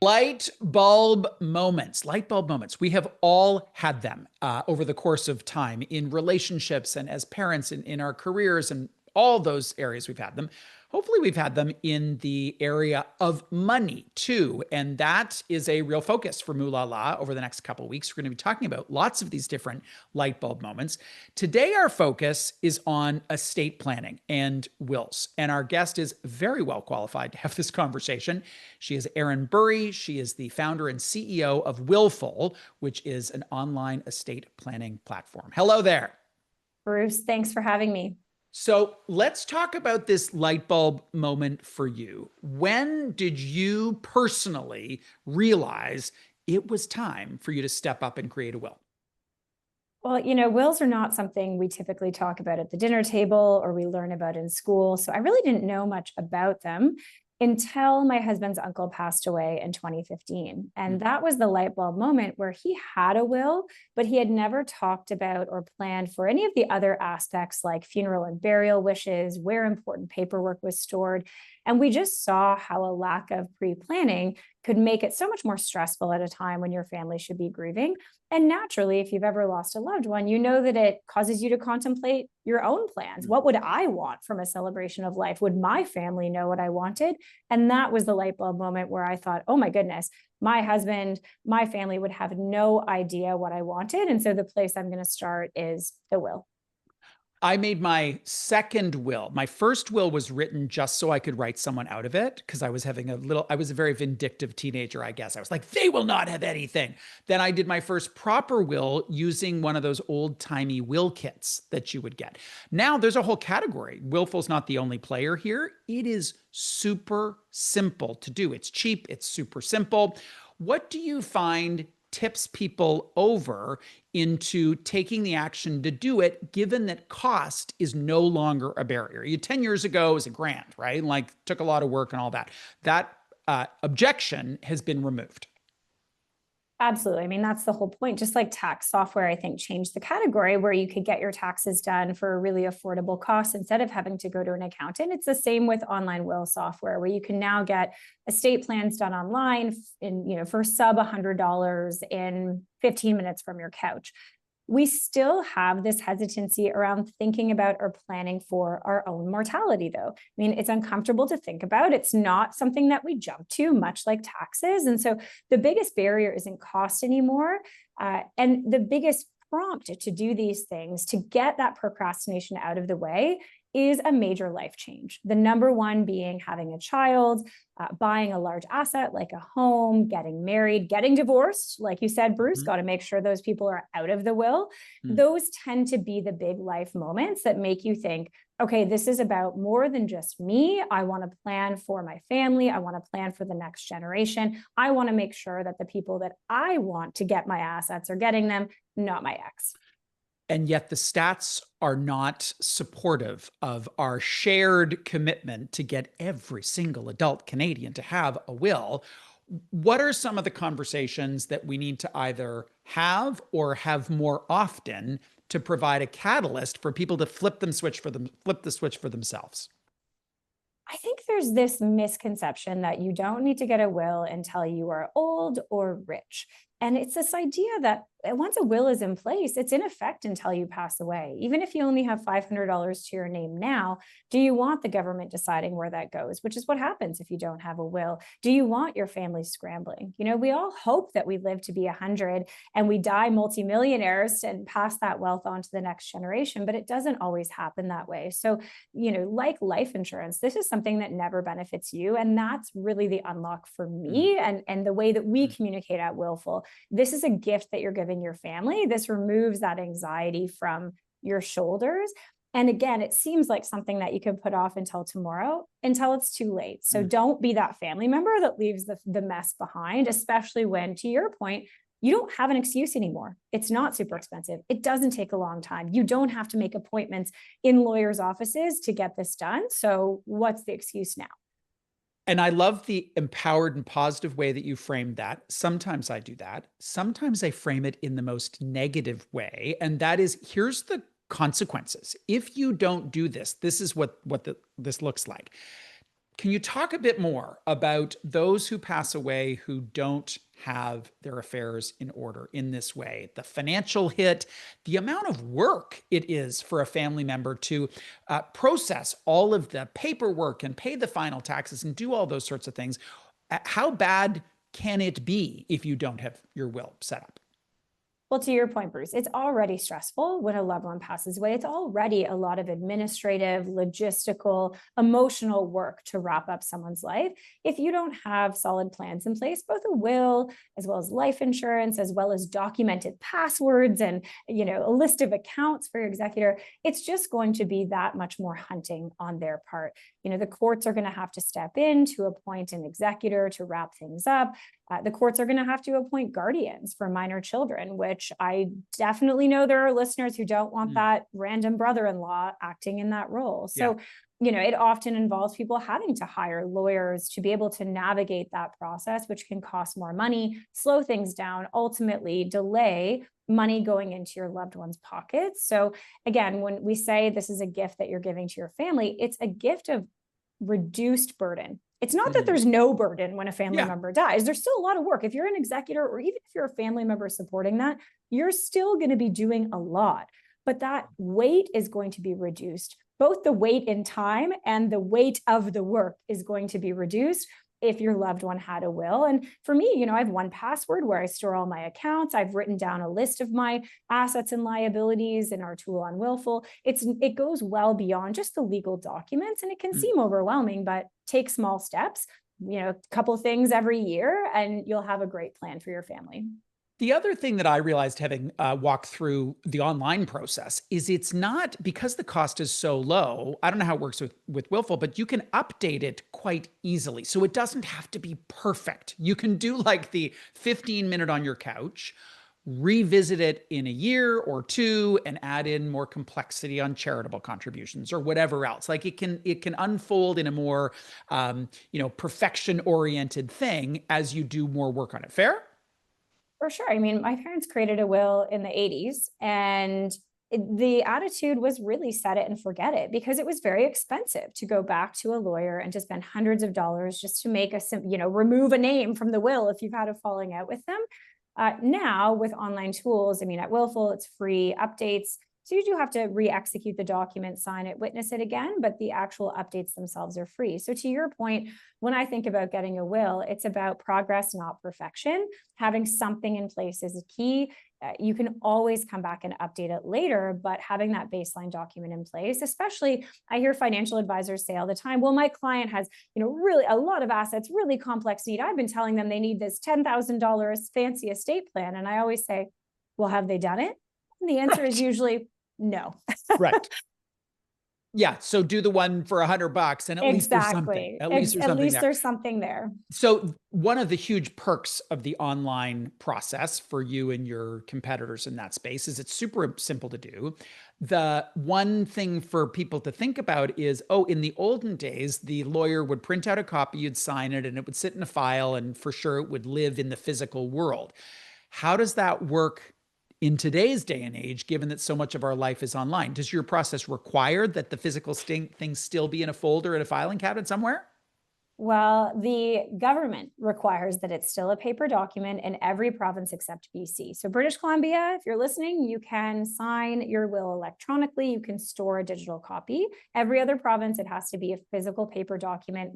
Light bulb moments, light bulb moments. We have all had them over the course of time in relationships and as parents in our careers and all those areas we've had them. Hopefully, we've had them in the area of money too. And that is a real focus for Moolala over the next couple of weeks. We're going to be talking about lots of these different light bulb moments. Today, our focus is on estate planning and wills. And our guest is very well qualified to have this conversation. She is Erin Bury. She is the founder and CEO of Willful, which is an online estate planning platform. Hello there. Bruce, thanks for having me. So let's talk about this light bulb moment for you. When did you personally realize it was time for you to step up and create a will? Well, wills are not something we typically talk about at the dinner table or we learn about in school. So I really didn't know much about them until my husband's uncle passed away in 2015. And that was the light bulb moment where he had a will, but he had never talked about or planned for any of the other aspects like funeral and burial wishes, where important paperwork was stored. And we just saw how a lack of pre-planning could make it so much more stressful at a time when your family should be grieving. And naturally, if you've ever lost a loved one, you know that it causes you to contemplate your own plans. What would I want from a celebration of life? Would my family know what I wanted? And that was the light bulb moment where I thought, oh my goodness, my husband, my family would have no idea what I wanted. And so the place I'm going to start is the will. I made my second will. My first will was written just so I could write someone out of it because I was a very vindictive teenager, I guess. I was like, they will not have anything. Then I did my first proper will using one of those old timey will kits that you would get. Now there's a whole category. Willful's not the only player here. It is super simple to do. It's cheap. It's super simple. What do you find tips people over into taking the action to do it, given that cost is no longer a barrier? 10 years ago, it was $1,000, right? Like, took a lot of work and all that. That objection has been removed. Absolutely. I mean, that's the whole point. Just like tax software, I think, changed the category where you could get your taxes done for a really affordable cost instead of having to go to an accountant. It's the same with online will software, where you can now get estate plans done online for sub $100 in 15 minutes from your couch. We still have this hesitancy around thinking about or planning for our own mortality, though. I mean, it's uncomfortable to think about. It's not something that we jump to, much like taxes. And so the biggest barrier isn't cost anymore. And the biggest prompt to do these things, to get that procrastination out of the way, is a major life change. The number one being having a child, buying a large asset like a home, getting married, getting divorced. Like you said, Bruce, got to make sure those people are out of the will. Those tend to be the big life moments that make you think, okay, this is about more than just me. I want to plan for my family. I want to plan for the next generation. I want to make sure that the people that I want to get my assets are getting them, not my ex. And yet the stats are not supportive of our shared commitment to get every single adult Canadian to have a will. What are some of the conversations that we need to either have or have more often to provide a catalyst for people to flip the switch for themselves? I think there's this misconception that you don't need to get a will until you are old or rich. And it's this idea that once a will is in place, it's in effect until you pass away. Even if you only have $500 to your name now, do you want the government deciding where that goes? Which is what happens if you don't have a will. Do you want your family scrambling? We all hope that we live to be 100 and we die multimillionaires and pass that wealth on to the next generation, but it doesn't always happen that way. So, like life insurance, this is something that never benefits you. And that's really the unlock for me and the way that we communicate at Willful. This is a gift that you're giving your family. This removes that anxiety from your shoulders. And again, it seems like something that you can put off until tomorrow, until it's too late. So don't be that family member that leaves the mess behind, especially when, to your point, you don't have an excuse anymore. It's not super expensive. It doesn't take a long time. You don't have to make appointments in lawyers' offices to get this done. So what's the excuse now? And I love the empowered and positive way that you framed that. Sometimes I do that. Sometimes I frame it in the most negative way. And that is, here's the consequences. If you don't do this, this is what this looks like. Can you talk a bit more about those who pass away who don't have their affairs in order in this way? The financial hit, the amount of work it is for a family member to process all of the paperwork and pay the final taxes and do all those sorts of things. How bad can it be if you don't have your will set up? Well, to your point, Bruce, it's already stressful when a loved one passes away. It's already a lot of administrative, logistical, emotional work to wrap up someone's life. If you don't have solid plans in place, both a will, as well as life insurance, as well as documented passwords and, a list of accounts for your executor, it's just going to be that much more hunting on their part. The courts are going to have to step in to appoint an executor to wrap things up. The courts are going to have to appoint guardians for minor children, which I definitely know there are listeners who don't want that random brother-in-law acting in that role. So, it often involves people having to hire lawyers to be able to navigate that process, which can cost more money, slow things down, ultimately delay money going into your loved one's pockets. So again, when we say this is a gift that you're giving to your family, it's a gift of reduced burden. It's not that there's no burden when a family member dies. There's still a lot of work. If you're an executor, or even if you're a family member supporting that, you're still going to be doing a lot. But that weight is going to be reduced. Both the weight in time and the weight of the work is going to be reduced if your loved one had a will. And for me, I have one password where I store all my accounts. I've written down a list of my assets and liabilities in our tool on Willful. It goes well beyond just the legal documents, and it can seem overwhelming, but take small steps, a couple things every year, and you'll have a great plan for your family. The other thing that I realized having walked through the online process is it's not, because the cost is so low. I don't know how it works with Willful, but you can update it quite easily. So it doesn't have to be perfect. You can do like the 15-minute on your couch, revisit it in a year or two, and add in more complexity on charitable contributions or whatever else. Like it can unfold in a more perfection-oriented thing as you do more work on it. Fair? For sure. I mean, my parents created a will in the 80s, and the attitude was really set it and forget it, because it was very expensive to go back to a lawyer and to spend hundreds of dollars just to make remove a name from the will if you've had a falling out with them. Now with online tools, at Willful, it's free updates. So you do have to re-execute the document, sign it, witness it again, but the actual updates themselves are free. So to your point, when I think about getting a will, it's about progress, not perfection. Having something in place is key. You can always come back and update it later, but having that baseline document in place, especially I hear financial advisors say all the time, well, my client has, really a lot of assets, really complex need. I've been telling them they need this $10,000 fancy estate plan. And I always say, well, have they done it? And the answer is usually no. Right. Yeah. So do the one for $100 and at least there's something. At least there's something there. There's something there. So one of the huge perks of the online process for you and your competitors in that space is it's super simple to do. The one thing for people to think about is, in the olden days, the lawyer would print out a copy, you'd sign it, and it would sit in a file, and for sure it would live in the physical world. How does that work in today's day and age, given that so much of our life is online? Does your process require that the physical things still be in a folder in a filing cabinet somewhere? Well, the government requires that it's still a paper document in every province except BC. So British Columbia, if you're listening, you can sign your will electronically. You can store a digital copy. Every other province, it has to be a physical paper document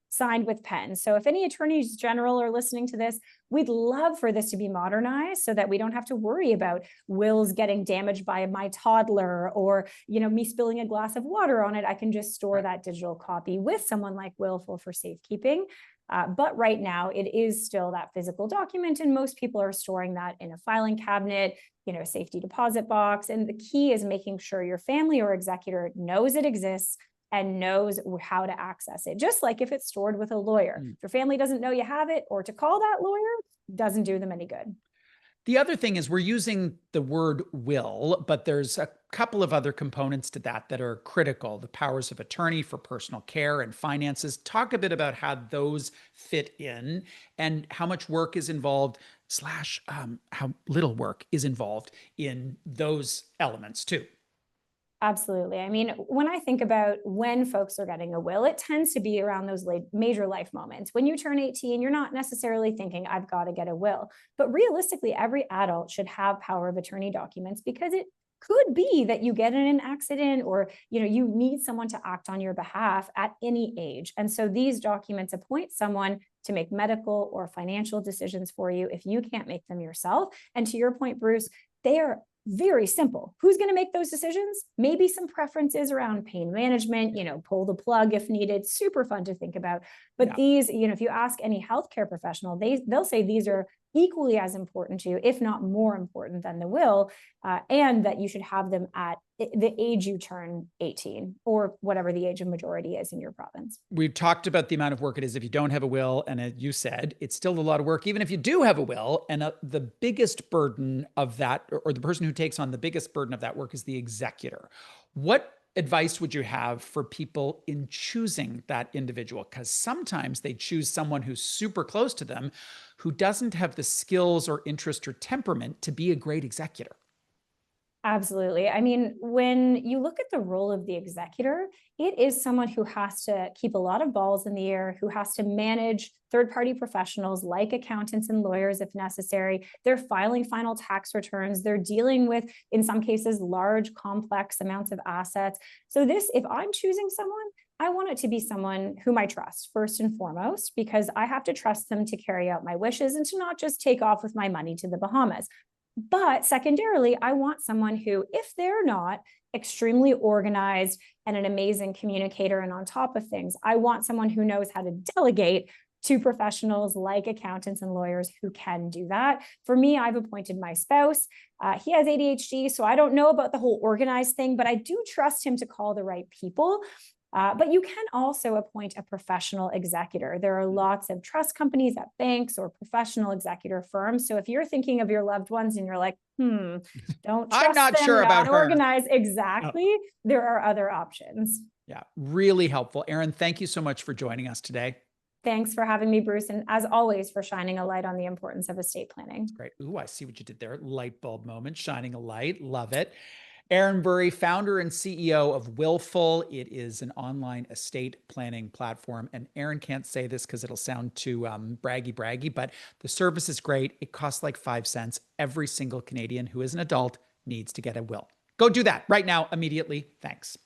signed with pen. So if any attorneys general are listening to this, we'd love for this to be modernized so that we don't have to worry about wills getting damaged by my toddler or, me spilling a glass of water on it. I can just store that digital copy with someone like Willful for safekeeping. But right now it is still that physical document, and most people are storing that in a filing cabinet, safety deposit box. And the key is making sure your family or executor knows it exists and knows how to access it. Just like if it's stored with a lawyer. If your family doesn't know you have it, or to call that lawyer doesn't do them any good. The other thing is we're using the word will, but there's a couple of other components to that are critical. The powers of attorney for personal care and finances. Talk a bit about how those fit in and how much work is involved / how little work is involved in those elements too. Absolutely. I mean, when I think about when folks are getting a will, it tends to be around those major life moments. When you turn 18, you're not necessarily thinking, I've got to get a will. But realistically, every adult should have power of attorney documents, because it could be that you get in an accident, or you need someone to act on your behalf at any age. And so these documents appoint someone to make medical or financial decisions for you if you can't make them yourself. And to your point, Bruce, they are very simple. Who's going to make those decisions? Maybe some preferences around pain management, pull the plug if needed. Super fun to think about. But these, if you ask any healthcare professional, they'll say these are equally as important to you, if not more important than the will, and that you should have them at the age you turn 18, or whatever the age of majority is in your province. We've talked about the amount of work it is if you don't have a will. And as you said, it's still a lot of work, even if you do have a will. And the biggest burden of that, or the person who takes on the biggest burden of that work, is the executor. What advice would you have for people in choosing that individual? Because sometimes they choose someone who's super close to them, who doesn't have the skills or interest or temperament to be a great executor. Absolutely. I mean, when you look at the role of the executor, it is someone who has to keep a lot of balls in the air, who has to manage third-party professionals like accountants and lawyers if necessary. They're filing final tax returns. They're dealing with, in some cases, large, complex amounts of assets. So if I'm choosing someone, I want it to be someone whom I trust first and foremost, because I have to trust them to carry out my wishes and to not just take off with my money to the Bahamas. But secondarily, I want someone who, if they're not extremely organized and an amazing communicator and on top of things, I want someone who knows how to delegate to professionals like accountants and lawyers who can do that. For me, I've appointed my spouse. He has ADHD, so I don't know about the whole organized thing, but I do trust him to call the right people. But you can also appoint a professional executor. There are lots of trust companies at banks or professional executor firms. So if you're thinking of your loved ones and you're like, don't I'm trust not them, sure about not her. organized, Oh. exactly. There are other options. Yeah, really helpful. Erin, thank you so much for joining us today. Thanks for having me, Bruce. And as always, for shining a light on the importance of estate planning. Great. Ooh, I see what you did there. Light bulb moment, shining a light. Love it. Erin Bury, founder and CEO of Willful. It is an online estate planning platform. And Erin can't say this because it'll sound too braggy, but the service is great. It costs like 5 cents. Every single Canadian who is an adult needs to get a will. Go do that right now, immediately. Thanks.